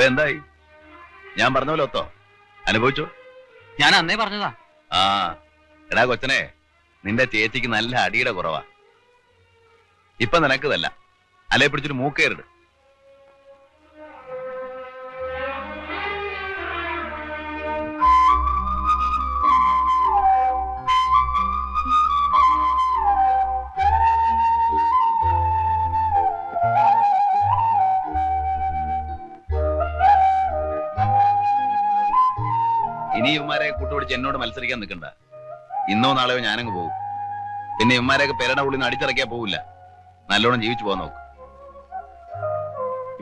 എന്തായി? ഞാൻ പറഞ്ഞ പോലെ ഒത്തോ? അനുഭവിച്ചോ? ഞാൻ അന്നേ പറഞ്ഞതാ. ആ എടാ കൊച്ചനെ, നിന്റെ ചേച്ചിക്ക് നല്ല അടിയുടെ കുറവാ. ഇപ്പൊ നിനക്കതല്ല, അല്ലെ പിടിച്ചൊരു മൂക്കേറിട്. ഇനി ഇവന്മാരെ കൂട്ടുപിടിച്ച് എന്നോട് മത്സരിക്കാൻ നിൽക്കണ്ട. ഇന്നോ നാളെയോ ഞാനങ്ങ് പോകും. പിന്നെ ഇവന്മാരെയൊക്കെ പെരട ഉള്ളിൽ നിന്ന് അടിച്ചിറക്കിയാ പോവില്ല. നല്ലോണം ജീവിച്ചു പോകാൻ നോക്ക്.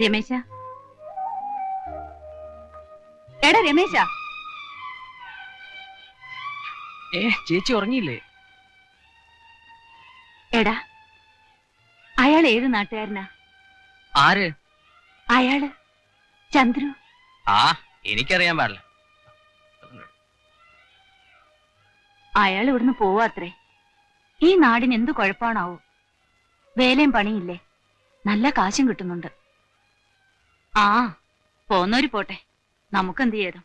രമേശ, എടാ രമേശ. ചേച്ചി ഉറങ്ങിയില്ലേ? എടാ, അയാൾ ഏത് നാട്ടുകാരനാ? ആര്? അയാള് ചന്ദ്രു. ആ, എനിക്കറിയാൻ പാടില്ല. അയാൾ ഇവിടുന്ന് പോവാത്രേ. ഈ നാടിന് എന്ത് കുഴപ്പമാണാവോ? വേലയും പണിയില്ലേ, നല്ല കാശും കിട്ടുന്നുണ്ട്. ആ, പോന്നോര് പോട്ടെ, നമുക്കെന്ത് ചെയ്തു?